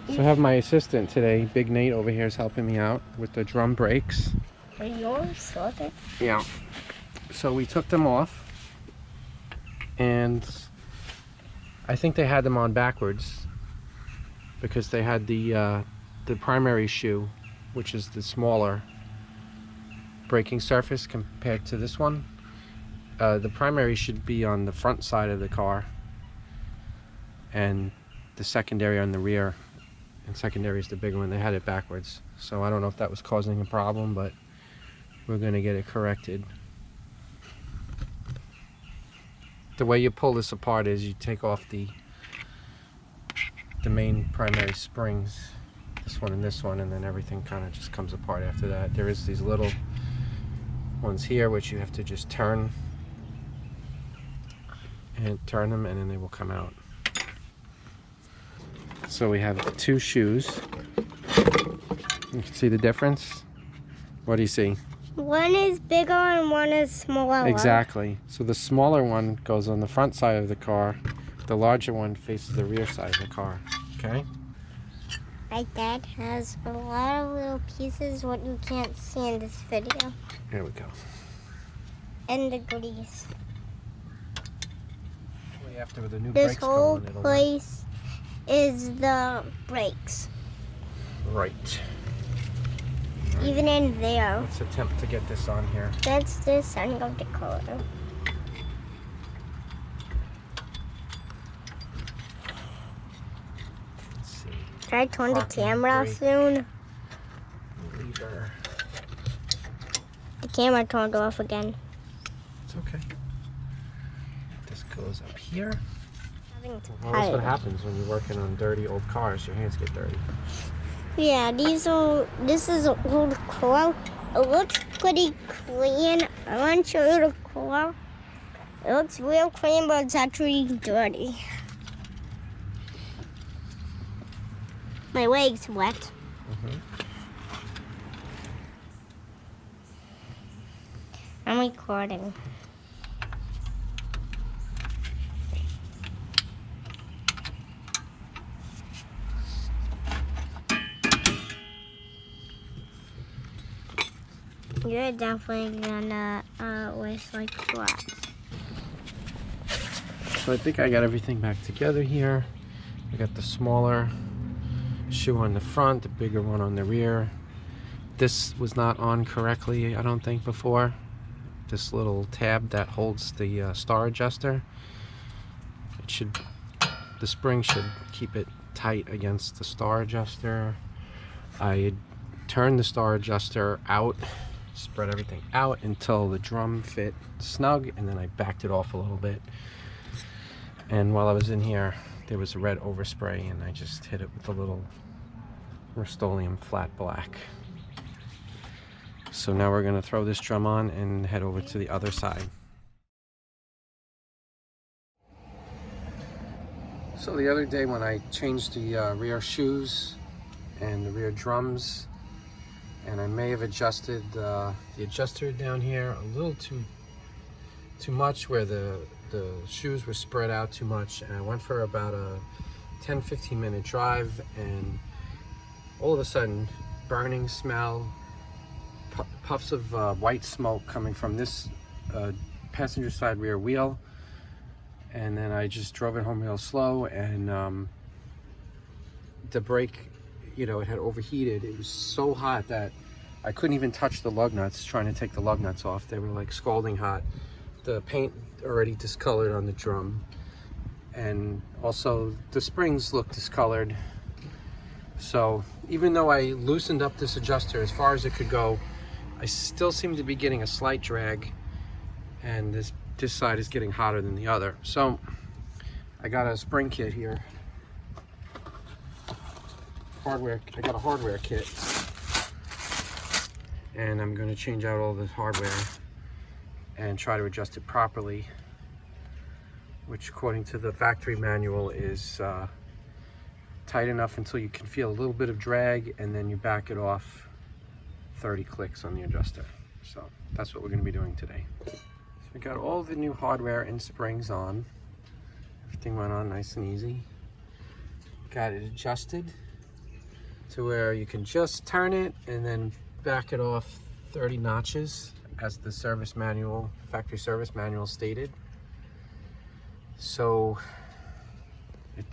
So I have my assistant today, Big Nate, over here is helping me out with the drum brakes. Are yours sorted? Yeah. So we took them off, and I think they had them on backwards because they had the primary shoe, which is the smaller braking surface compared to this one. The primary should be on the front side of the car, and the secondary on the rear. And secondary is the bigger one. They had it backwards, so I don't know if that was causing a problem, but we're going to get it corrected. The way you pull this apart is you take off the main primary springs, this one, and then everything kind of just comes apart after that. There is these little ones here which you have to just turn them, and then they will come out. So we have two shoes. You can see the difference. What do you see? One is bigger and one is smaller. Exactly. So the smaller one goes on the front side of the car. The larger one faces the rear side of the car. Okay? My dad has a lot of little pieces what you can't see in this video. Here we go. And the grease. After the new this brakes whole go on, place is the brakes. Right. Even in there. Let's attempt to get this on here. That's the South Dakota. Let's see. Try to turn the Parking camera brake. soon. Lever. The camera turned off again. It's okay. This goes up here. Having to Well, that's what tight. happens when you're working on dirty old cars. Your hands get dirty. Yeah, this is an old car. It looks pretty clean. I want to show you the car. It looks real clean, but it's actually dirty. My leg's wet. I'm recording. You're definitely gonna wish like that. So I think I got everything back together here. I got the smaller shoe on the front, the bigger one on the rear. This was not on correctly, I don't think, before. This little tab that holds the star adjuster. The spring should keep it tight against the star adjuster. I turned the star adjuster out, spread everything out until the drum fit snug, and then I backed it off a little bit. And while I was in here, there was a red overspray, and I just hit it with a little Rust-Oleum flat black. So now we're going to throw this drum on and head over to the other side. So the other day when I changed the rear shoes and the rear drums, and I may have adjusted the adjuster down here a little too much, where the shoes were spread out too much, and I went for about a 10-15 minute drive, and all of a sudden burning smell, puffs of white smoke coming from this passenger side rear wheel. And then I just drove it home real slow, and the brake, you know, it had overheated. It was so hot that I couldn't even touch the lug nuts, trying to take the lug nuts off. They were like scalding hot. The paint already discolored on the drum, and also the springs looked discolored. So even though I loosened up this adjuster as far as it could go, I still seem to be getting a slight drag, and this side is getting hotter than the other. So I got a spring kit here. I got a hardware kit, and I'm going to change out all this hardware and try to adjust it properly, which according to the factory manual is tight enough until you can feel a little bit of drag, and then you back it off 30 clicks on the adjuster. So that's what we're going to be doing today. So we got all the new hardware and springs on. Everything went on nice and easy. Got it adjusted. to where you can just turn it and then back it off 30 notches as the service manual, factory service manual stated. So it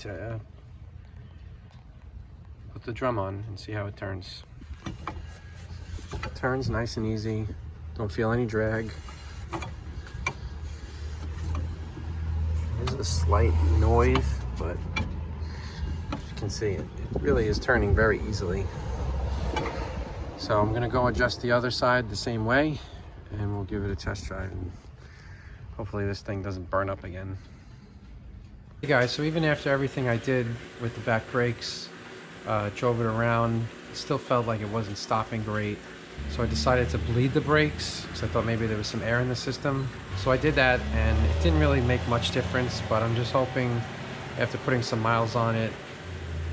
put the drum on and see how it turns. It turns nice and easy. Don't feel any drag. There's a slight noise, but as you can see, it really is turning very easily. So I'm gonna go adjust the other side the same way, and we'll give it a test drive, and hopefully this thing doesn't burn up again. Hey guys, so even after everything I did with the back brakes, drove it around, it still felt like it wasn't stopping great. So I decided to bleed the brakes because I thought maybe there was some air in the system. So I did that, and it didn't really make much difference, but I'm just hoping after putting some miles on it,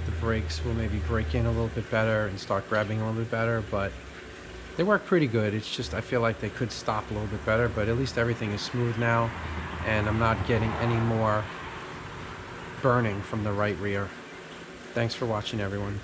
the brakes will maybe break in a little bit better and start grabbing a little bit better. But they work pretty good. It's just I feel like they could stop a little bit better, but at least everything is smooth now, and I'm not getting any more burning from the right rear. Thanks for watching, everyone.